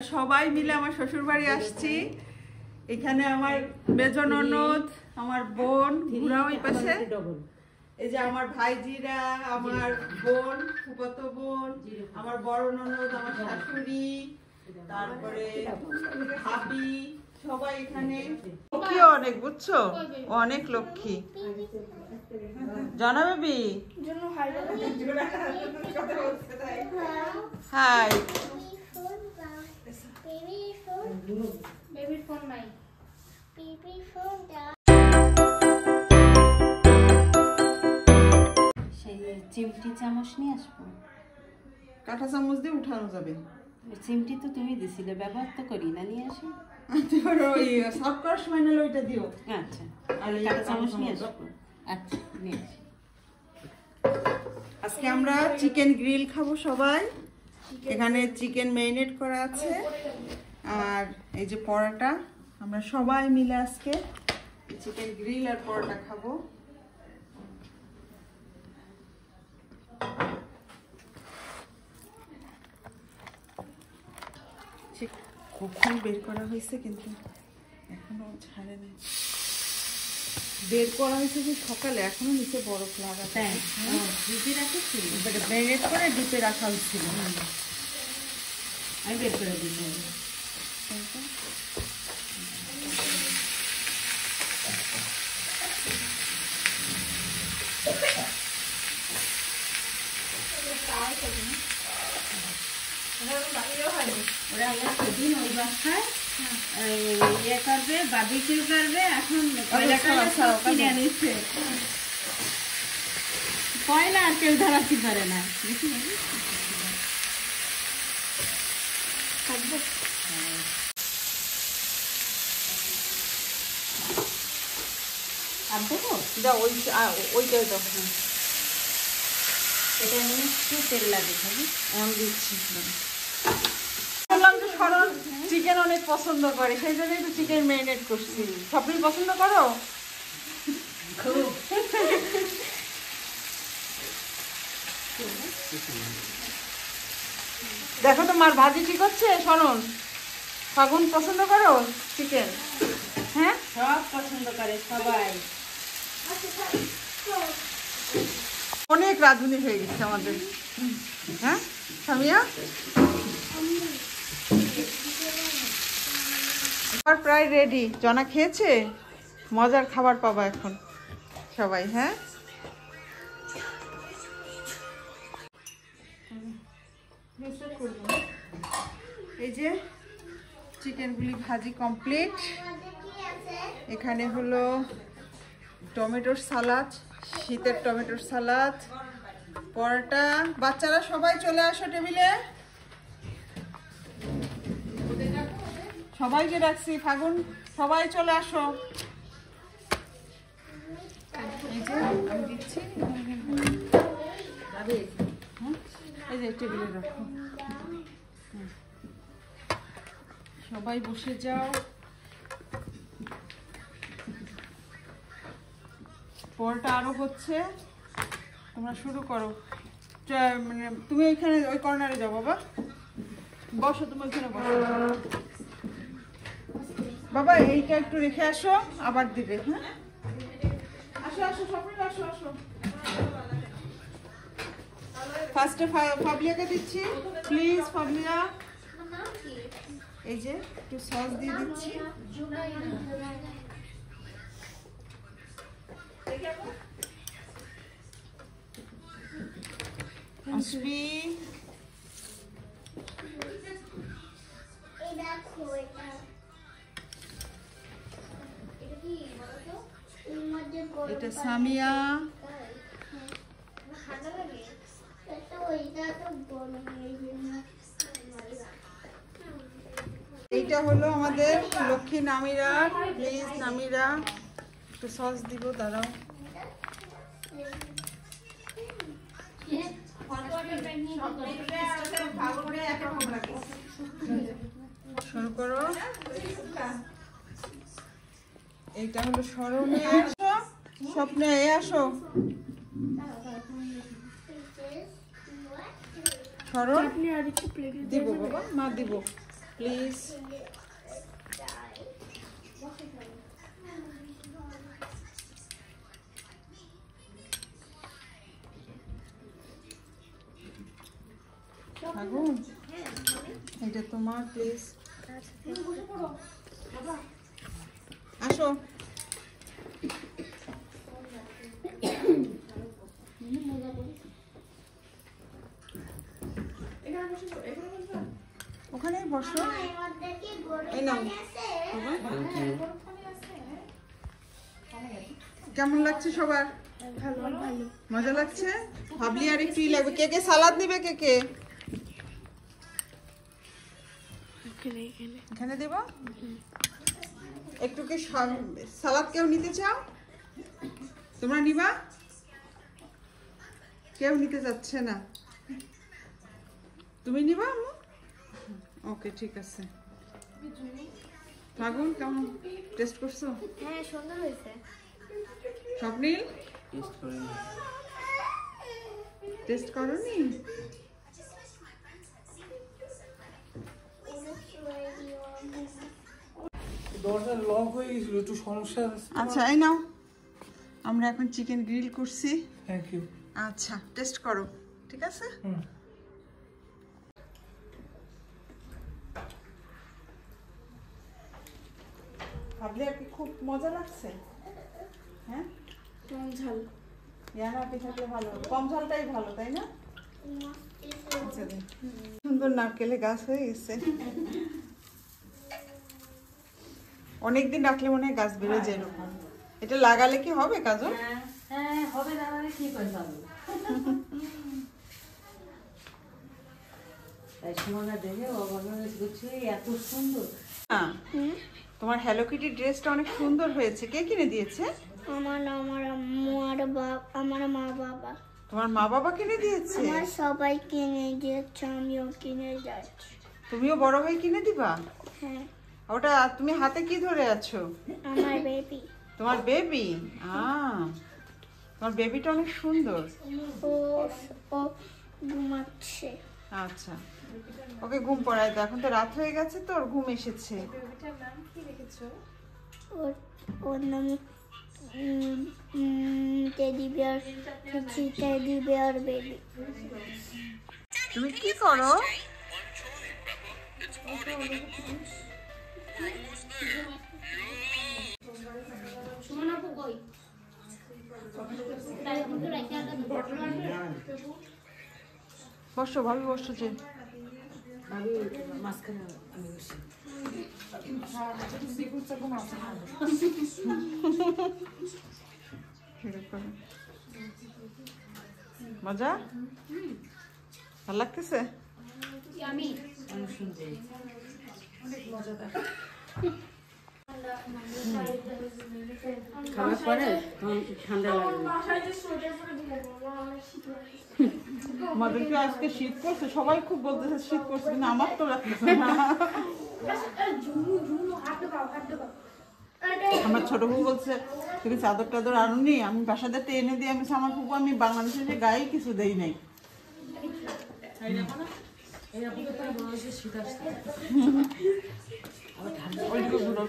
সবাই মিলে আমার শ্বশুর বাড়ি আসছি। এখানে আমার মেজো ননদ, আমার বোন, ঘুরা ওই পাশে, এই যে আমার ভাইজিরা, আমার বোন, ফুফাতো বোন, আমার বড় ননদ, আমার শাশুড়ি, তারপরে ভাবি, সবাই এখানে। লক্ষ্মী অনেক, বুঝছো, অনেক লক্ষ্মী। জানা বেবি হাই। Baby phone নাই। Baby phone da। সেই চিমটি চামচ নিয়ে আসবো। কাঁটা চামচ দিয়ে উঠানো যাবে। চিমটি তো তুমি দিছিলে, ব্যবহার তো করি না, নিয়ে আসি। ওই সাফ করার সময় নাহলে ওইটা দিও। আচ্ছা, আর কাঁটা চামচ নিয়ে আসবো। আচ্ছা, নিয়ে আসি। আজকে আমরা চিকেন গ্রিল খাবো সবাই। এখানে চিকেন ম্যারিনেট করা আছে, আর এই যে পরোটা। আমরা সবাই মিলে আজকে চিকেন গ্রিল আর পরোটা খাবো। কখন বের করা হয়েছে, কিন্তু এখনো ছাড়ে নাই। বের করা হয়েছে যে সকালে, এখনো নিচে বরফ লাগা। ডিপে রাখেছি, ম্যারিনেট করে ডিপে রাখা হয়েছিল। আমি বের করে দিতে হবে। ওরা আবার সেদিন ওই বাসায় ইয়ে করবে, বারবিকিউ করবে। এখন কিনে নিচ্ছে কয়লা, আর কেউ ধরাতে পারে না। আর দেবো দাও, ওইটাই দাও। এটা নিয়ে একটু তেল লাগে, খালি আমি দিচ্ছি। বললাম যে সরল চিকেন অনেক পছন্দ করে, সেই জন্যই তো চিকেন ম্যারিনেট করছি। সবই পছন্দ করো? দেখো তো মার ভাজি ঠিক হচ্ছে। শোনন, ফাগুন পছন্দ করো চিকেন? হ্যাঁ, সব পছন্দ করে সবাই। অনেক রাঁধুনি হয়ে গেছে আমাদের। হ্যাঁ সামিয়া, প্রায় রেডি। জনা খেয়েছে, মজার খাবার পাবা এখন সবাই। হ্যাঁ, এই যে চিকেনগুলি ভাজি কমপ্লিট। এখানে হলো টমেটোর সালাদ, শীতের টমেটোর সালাদ, পরোটা। বাচ্চারা সবাই চলে আসো টেবিলে। সবাইকে রাখছি, ফাগুন সবাই চলে আসো। এই যে আমি দিচ্ছি, এই যে টেবিলে রাখো। সবাই বসে যাও। পরোটা আরো হচ্ছে, তোমরা শুরু করো। মানে তুমি ওইখানে ওই কর্নারে যাও বাবা, বসো। তুমি ওইখানে বসো বাবা। এইটা একটু রেখে আসো, আবার দিবে। হ্যাঁ, আসো আসো সবাই, আসো আসো। ফার্স্টে ফাবলিয়াকে দিচ্ছি, প্লিজ ফাবলিয়া। এই যে একটু সস দিয়ে দিচ্ছি। আসবি, এটা সামিয়া, এইটা হলো আমাদের লক্ষ্মী নামিরা। প্লিজ নামিরা, একটু সস দিব, দাঁড়াও। শুরু করো। এইটা হলো স্মরণের স্বপ্নে। আসো সরল দিব বাবা, মা দিব। প্লিজ। আগুন এটা তোমার, প্লিজ আসো। ওখানেই বসো। এই নাও। কেমন লাগছে সবার? মজা লাগছে? ভাবলি আর একটু লাগবে। কে কে সালাদ নিবে? কে কে এখানে দেব? একটু কি সালাদ কেউ নিতে চাও? তোমরা নিবা? কেউ নিতে যাচ্ছে না। তুমি নিবা? ওকে, ঠিক আছে। আগুন কেমন টেস্ট করছো? হ্যাঁ, সুন্দর হয়েছে। স্বপ্নিল টেস্ট করনি? দরজা লক হয়ে গেছিল, একটু সমস্যা আছে। আচ্ছা, এই নাও। আমরা এখন চিকেন গ্রিল করছি। Thank you. আচ্ছা, টেস্ট করো, ঠিক আছে? ভাবলে আর কি খুব মজা লাগছে? হ্যাঁ, কম ঝাল। ইয়ানা আপনি থাকলে ভালো। কম ঝালটাই ভালো, তাই না? আচ্ছা, সুন্দর নারকেলে গাছ হয়ে গেছে। অনেকদিন রাখলে মনে হয় গাছ বেড়ে যায় এরকম। এটা লাগালে কি হবে কাজল? হ্যাঁ হবে, লাগালে কি করে যাবে? তাই সুমনা দেখে এত সুন্দর। তোমার হ্যালো কিটি ড্রেসটা অনেক সুন্দর হয়েছে। কে কিনে দিয়েছে? আমার আম্মু আর আমার মা বাবা। তোমার মা বাবা কিনে দিয়েছে? আমার সবাই কিনে দিয়েছে, আমিও কিনে যাচ্ছি। তুমিও বড় হয়ে কিনে দিবা? হ্যাঁ। ওটা তুমি হাতে কি ধরে আছো? আমার বেবি। তোমার বেবি? তোমার বেবিটা অনেক সুন্দর। ও ঘুমাচ্ছে। আচ্ছা, ওকে ঘুম পাড়াই দাও। এখন তো রাত হয়ে গেছে, তো ওর ঘুম এসেছে। ওর নাম teddy bear. Teddy bear baby. তুমি কি করো? সুমন আপু কই? বসো ভাবি, বসো। যে ভাবি মাঝখানে আমি বসি। মজা ভাল লাগতেছে? খাওয়ার পরে ঠান্ডা লাগবে। আমাদেরকে আজকে শীত করছে, সবাই খুব বলতেছে শীত করছে, কিন্তু আমার তো লাগতেছে না। আমার ছোট বউ বলছে তুমি চাদর টাদর আনুনি, আমি বাসাতে এনে দিয়ে আমি আমার ফুপু আমি বাংলাদেশে যে গায়ে কিছু দেই নাই। ওইদিকে ঘুরো।